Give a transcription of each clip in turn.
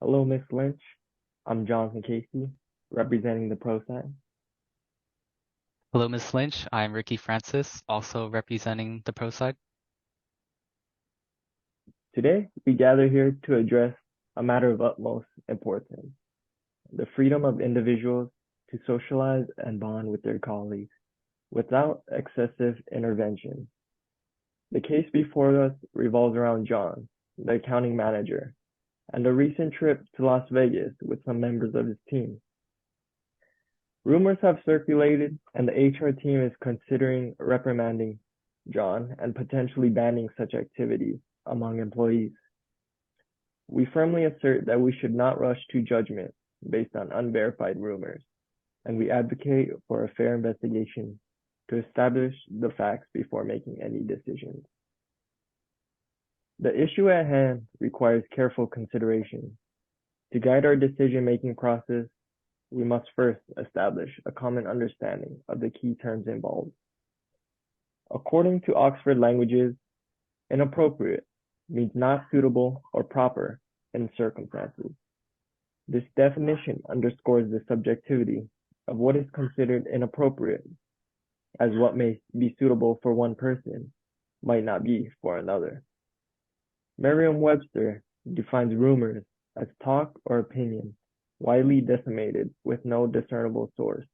Hello, Miss Lynch. I'm Jonathan Casey, representing the pro side. Hello, Ms. Lynch. I'm Ricky Francis, also representing the pro side. Today, we gather here to address a matter of utmost importance, the freedom of individuals to socialize and bond with their colleagues without excessive intervention. The case before us revolves around John, the accounting manager, and a recent trip to Las Vegas with some members of his team. Rumors have circulated, and the HR team is considering reprimanding John and potentially banning such activities among employees. We firmly assert that we should not rush to judgment based on unverified rumors, and we advocate for a fair investigation to establish the facts before making any decisions. The issue at hand requires careful consideration. To guide our decision-making process, we must first establish a common understanding of the key terms involved. According to Oxford Languages, inappropriate means not suitable or proper in circumstances. This definition underscores the subjectivity of what is considered inappropriate, as what may be suitable for one person might not be for another. Merriam-Webster defines rumors as talk or opinion widely disseminated with no discernible source.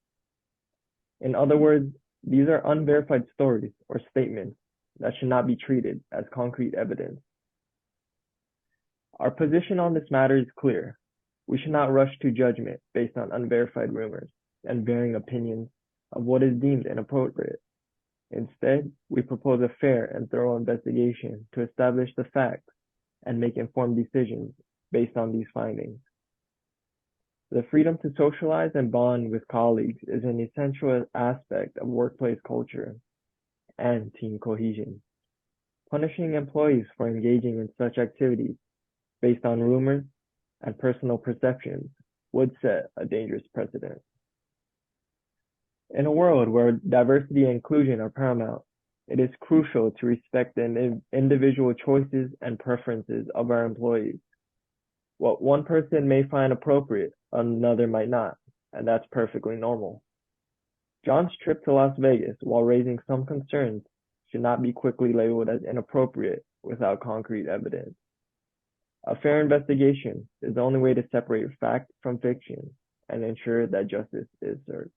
In other words, these are unverified stories or statements that should not be treated as concrete evidence. Our position on this matter is clear. We should not rush to judgment based on unverified rumors and varying opinions of what is deemed inappropriate. Instead, we propose a fair and thorough investigation to establish the facts and make informed decisions based on these findings. The freedom to socialize and bond with colleagues is an essential aspect of workplace culture and team cohesion. Punishing employees for engaging in such activities based on rumors and personal perceptions would set a dangerous precedent. In a world where diversity and inclusion are paramount, it is crucial to respect the individual choices and preferences of our employees. What one person may find appropriate, another might not, and that's perfectly normal. John's trip to Las Vegas, while raising some concerns, should not be quickly labeled as inappropriate without concrete evidence. A fair investigation is the only way to separate fact from fiction and ensure that justice is served.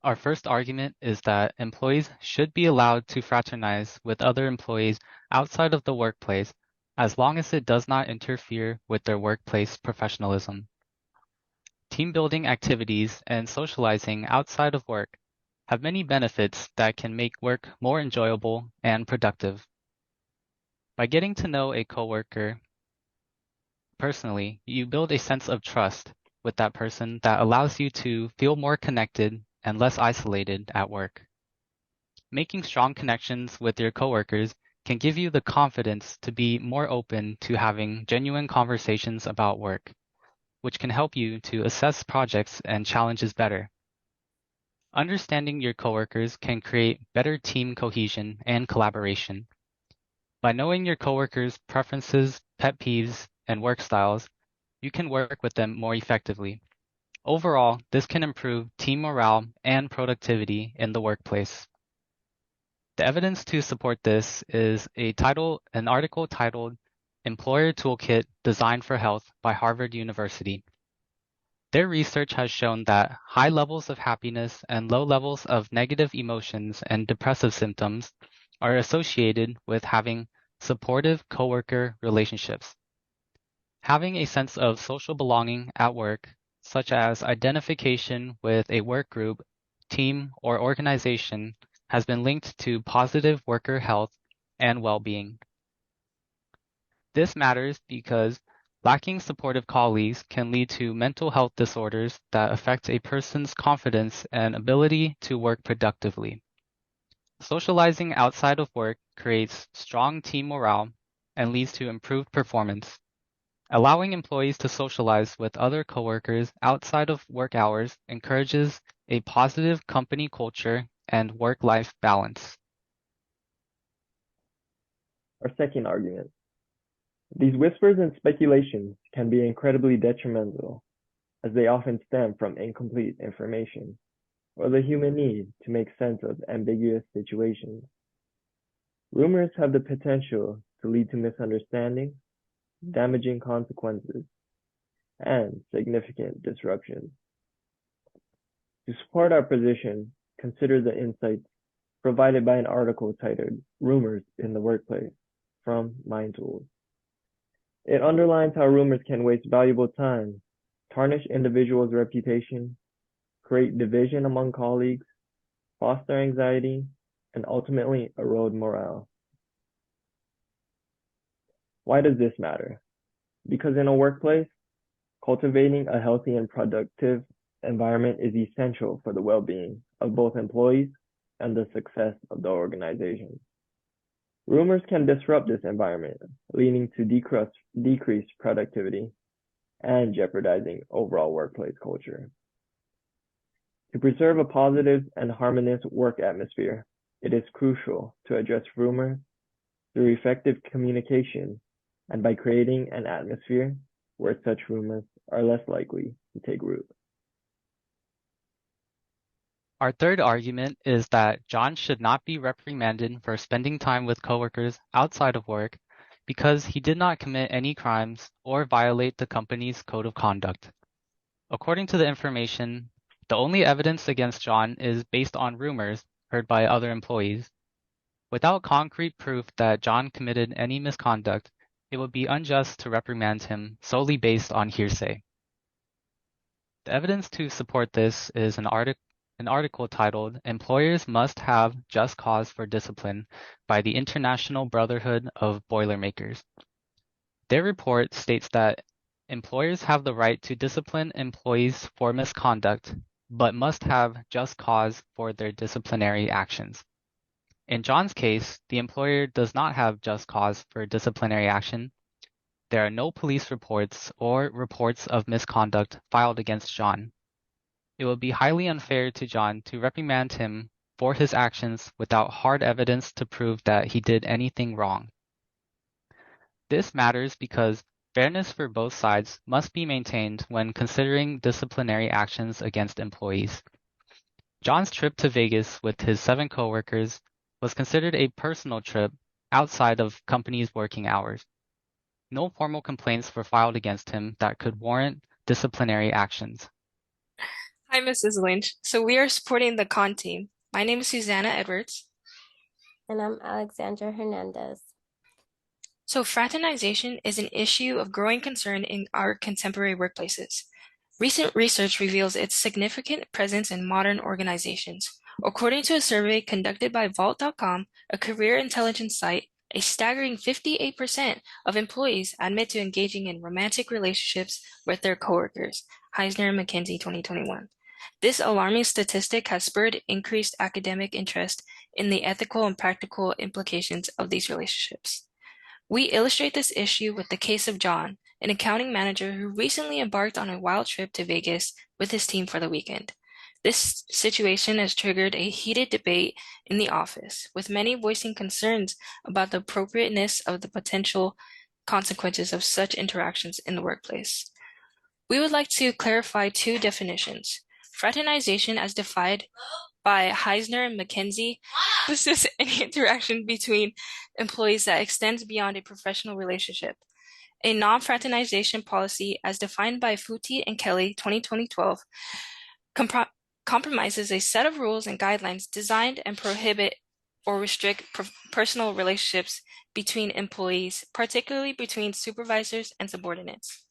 Our first argument is that employees should be allowed to fraternize with other employees outside of the workplace as long as it does not interfere with their workplace professionalism. Team building activities and socializing outside of work have many benefits that can make work more enjoyable and productive. By getting to know a coworker personally, you build a sense of trust with that person that allows you to feel more connected and less isolated at work. Making strong connections with your coworkers can give you the confidence to be more open to having genuine conversations about work, which can help you to assess projects and challenges better. Understanding your coworkers can create better team cohesion and collaboration. By knowing your coworkers' preferences, pet peeves, and work styles, you can work with them more effectively. Overall, this can improve team morale and productivity in the workplace. The evidence to support this is an article titled Employer Toolkit Designed for Health by Harvard University. Their research has shown that high levels of happiness and low levels of negative emotions and depressive symptoms are associated with having supportive coworker relationships. Having a sense of social belonging at work, such as identification with a work group, team, or organization, has been linked to positive worker health and well-being. This matters because lacking supportive colleagues can lead to mental health disorders that affect a person's confidence and ability to work productively. Socializing outside of work creates strong team morale and leads to improved performance. Allowing employees to socialize with other coworkers outside of work hours encourages a positive company culture and work-life balance. Our second argument. These whispers and speculations can be incredibly detrimental, as they often stem from incomplete information or the human need to make sense of ambiguous situations. Rumors have the potential to lead to misunderstandings, damaging consequences, and significant disruptions. To support our position, consider the insights provided by an article titled Rumors in the Workplace from MindTools. It underlines how rumors can waste valuable time, tarnish individuals' reputation, create division among colleagues, foster anxiety, and ultimately erode morale. Why does this matter? Because in a workplace, cultivating a healthy and productive environment is essential for the well-being of both employees and the success of the organization. Rumors can disrupt this environment, leading to decreased productivity and jeopardizing overall workplace culture. To preserve a positive and harmonious work atmosphere, it is crucial to address rumors through effective communication and by creating an atmosphere where such rumors are less likely to take root. Our third argument is that John should not be reprimanded for spending time with coworkers outside of work because he did not commit any crimes or violate the company's code of conduct. According to the information, the only evidence against John is based on rumors heard by other employees. Without concrete proof that John committed any misconduct, it would be unjust to reprimand him solely based on hearsay. The evidence to support this is an article titled "Employers Must Have Just Cause for Discipline" by the International Brotherhood of Boilermakers. Their report states that employers have the right to discipline employees for misconduct, but must have just cause for their disciplinary actions. In John's case, the employer does not have just cause for disciplinary action. There are no police reports or reports of misconduct filed against John. It would be highly unfair to John to reprimand him for his actions without hard evidence to prove that he did anything wrong. This matters because fairness for both sides must be maintained when considering disciplinary actions against employees. John's trip to Vegas with his 7 coworkers was considered a personal trip outside of company's working hours. No formal complaints were filed against him that could warrant disciplinary actions. Hi, Mrs. Lynch. So we are supporting the con team. My name is Susanna Edwards. And I'm Alexandra Hernandez. So fraternization is an issue of growing concern in our contemporary workplaces. Recent research reveals its significant presence in modern organizations. According to a survey conducted by Vault.com, a career intelligence site, a staggering 58% of employees admit to engaging in romantic relationships with their coworkers, Heisner and McKinsey 2021. This alarming statistic has spurred increased academic interest in the ethical and practical implications of these relationships. We illustrate this issue with the case of John, an accounting manager who recently embarked on a wild trip to Vegas with his team for the weekend. This situation has triggered a heated debate in the office, with many voicing concerns about the appropriateness of the potential consequences of such interactions in the workplace. We would like to clarify 2 definitions. Fraternization, as defined by Heisner and McKinsey, this is any interaction between employees that extends beyond a professional relationship. A non-fraternization policy, as defined by Fouti and Kelly 2012, compromises a set of rules and guidelines designed and prohibit or restrict personal relationships between employees, particularly between supervisors and subordinates.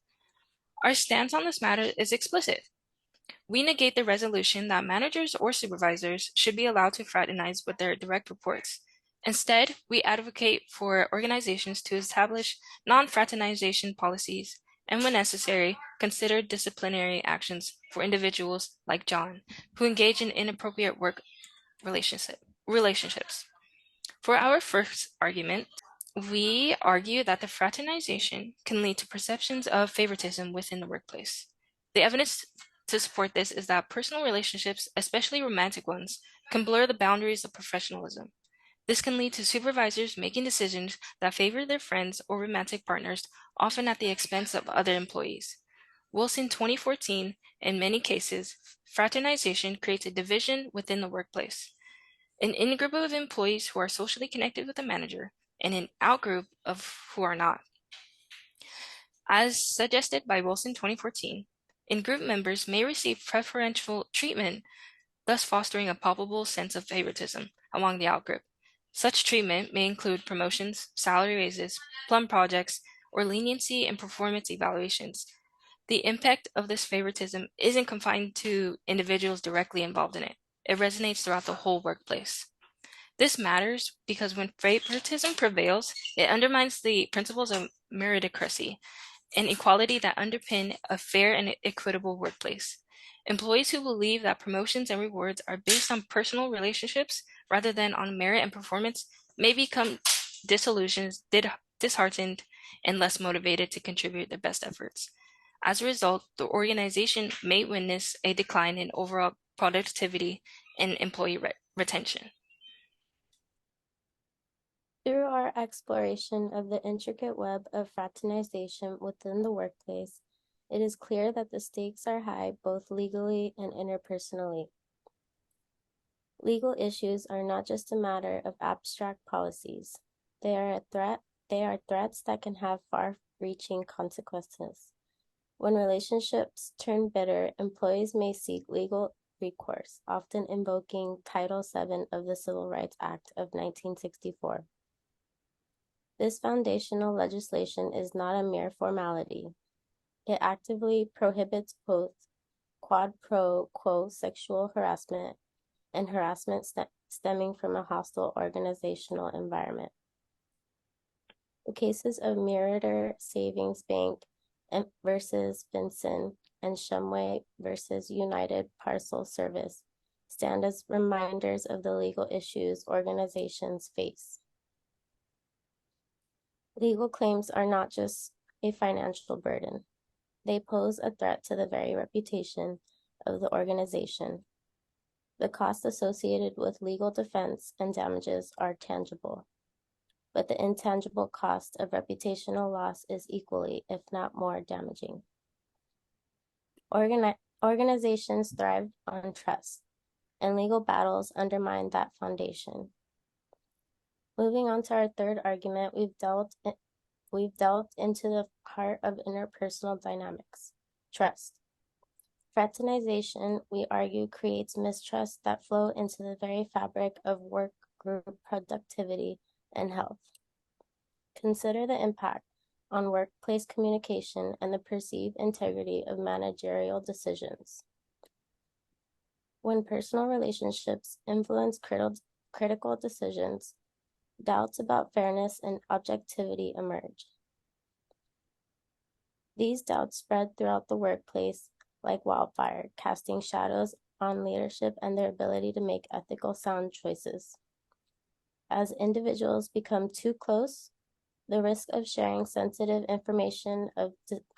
Our stance on this matter is explicit. We negate the resolution that managers or supervisors should be allowed to fraternize with their direct reports. Instead, we advocate for organizations to establish non-fraternization policies and, when necessary, consider disciplinary actions for individuals like John, who engage in inappropriate work relationships. For our first argument, we argue that the fraternization can lead to perceptions of favoritism within the workplace. The evidence to support this is that personal relationships, especially romantic ones, can blur the boundaries of professionalism. This can lead to supervisors making decisions that favor their friends or romantic partners, often at the expense of other employees. Wilson 2014, in many cases, fraternization creates a division within the workplace. An in-group of employees who are socially connected with the manager, and an out-group of who are not. As suggested by Wilson 2014, in-group members may receive preferential treatment, thus fostering a palpable sense of favoritism among the out-group. Such treatment may include promotions, salary raises, plum projects, or leniency in performance evaluations. The impact of this favoritism isn't confined to individuals directly involved in it. It resonates throughout the whole workplace. This matters because when favoritism prevails, it undermines the principles of meritocracy and equality that underpin a fair and equitable workplace. Employees who believe that promotions and rewards are based on personal relationships rather than on merit and performance may become disillusioned, disheartened, and less motivated to contribute their best efforts. As a result, the organization may witness a decline in overall productivity and employee retention. Through our exploration of the intricate web of fraternization within the workplace, it is clear that the stakes are high both legally and interpersonally. Legal issues are not just a matter of abstract policies. They are threats that can have far-reaching consequences. When relationships turn bitter, employees may seek legal recourse, often invoking Title VII of the Civil Rights Act of 1964. This foundational legislation is not a mere formality. It actively prohibits both quid pro quo sexual harassment and harassment stemming from a hostile organizational environment. The cases of Meritor Savings Bank versus Vinson and Shumway versus United Parcel Service stand as reminders of the legal issues organizations face. Legal claims are not just a financial burden. They pose a threat to the very reputation of the organization. The costs associated with legal defense and damages are tangible, but the intangible cost of reputational loss is equally, if not more, damaging. Organizations thrive on trust, and legal battles undermine that foundation. Moving on to our third argument, we've delved into the heart of interpersonal dynamics, trust. Fraternization, we argue, creates mistrust that flow into the very fabric of work group productivity and health. Consider the impact on workplace communication and the perceived integrity of managerial decisions. When personal relationships influence critical decisions, doubts about fairness and objectivity emerge. These doubts spread throughout the workplace like wildfire, casting shadows on leadership and their ability to make ethical, sound choices. As individuals become too close, the risk of sharing sensitive information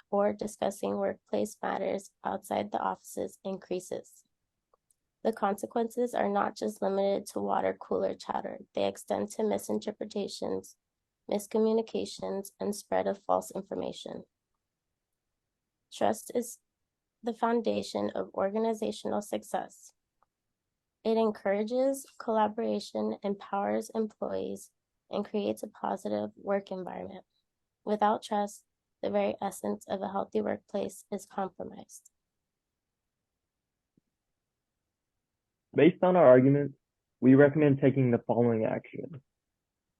or discussing workplace matters outside the offices increases. The consequences are not just limited to water cooler chatter. They extend to misinterpretations, miscommunications, and spread of false information. Trust is the foundation of organizational success. It encourages collaboration, empowers employees, and creates a positive work environment. Without trust, the very essence of a healthy workplace is compromised. Based on our arguments, we recommend taking the following actions.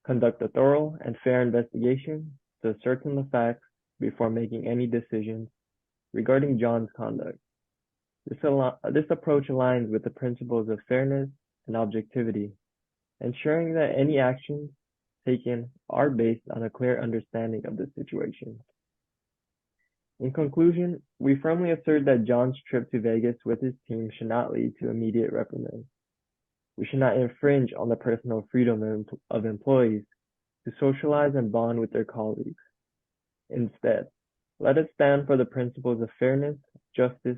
Conduct a thorough and fair investigation to ascertain the facts before making any decisions regarding John's conduct. This approach aligns with the principles of fairness and objectivity, ensuring that any actions taken are based on a clear understanding of the situation. In conclusion, we firmly assert that John's trip to Vegas with his team should not lead to immediate reprimand. We should not infringe on the personal freedom of employees to socialize and bond with their colleagues. Instead, let us stand for the principles of fairness, justice,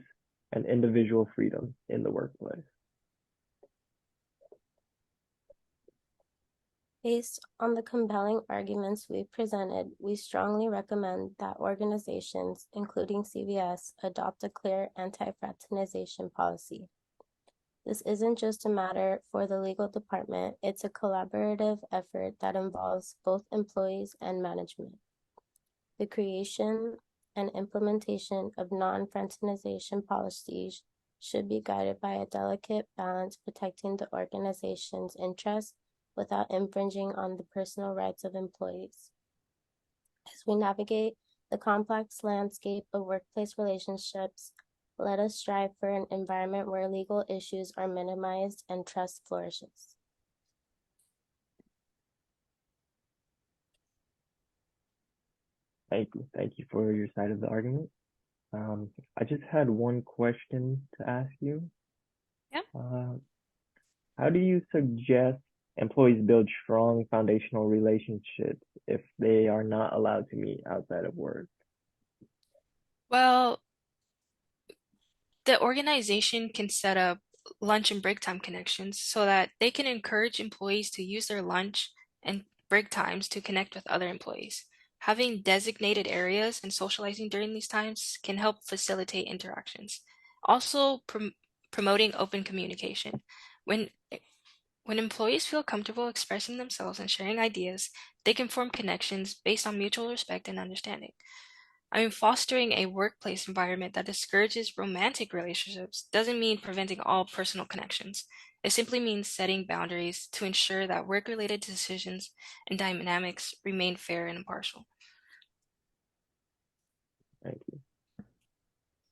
and individual freedom in the workplace. Based on the compelling arguments we've presented, we strongly recommend that organizations, including CVS, adopt a clear anti-fraternization policy. This isn't just a matter for the legal department, it's a collaborative effort that involves both employees and management. The creation and implementation of non-fraternization policies should be guided by a delicate balance protecting the organization's interests without infringing on the personal rights of employees. As we navigate the complex landscape of workplace relationships, let us strive for an environment where legal issues are minimized and trust flourishes. Thank you. Thank you for your side of the argument. I just had one question to ask you. Yeah. How do you suggest employees build strong foundational relationships if they are not allowed to meet outside of work? Well, the organization can set up lunch and break time connections so that they can encourage employees to use their lunch and break times to connect with other employees. Having designated areas and socializing during these times can help facilitate interactions. Also, promoting open communication. When employees feel comfortable expressing themselves and sharing ideas, they can form connections based on mutual respect and understanding. Fostering a workplace environment that discourages romantic relationships doesn't mean preventing all personal connections. It simply means setting boundaries to ensure that work-related decisions and dynamics remain fair and impartial. Thank you.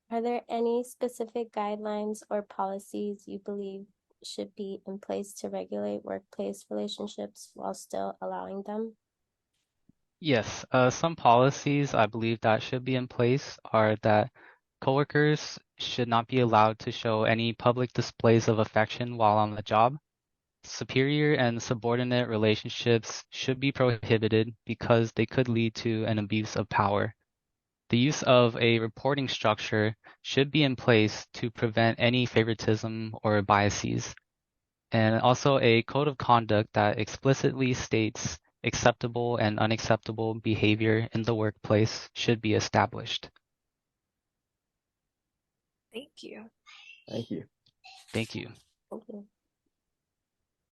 Are there any specific guidelines or policies you believe should be in place to regulate workplace relationships while still allowing them? Yes, some policies I believe that should be in place are that coworkers should not be allowed to show any public displays of affection while on the job. Superior and subordinate relationships should be prohibited because they could lead to an abuse of power. The use of a reporting structure should be in place to prevent any favoritism or biases. And also a code of conduct that explicitly states acceptable and unacceptable behavior in the workplace should be established. Thank you. Thank you. Thank you. Thank you.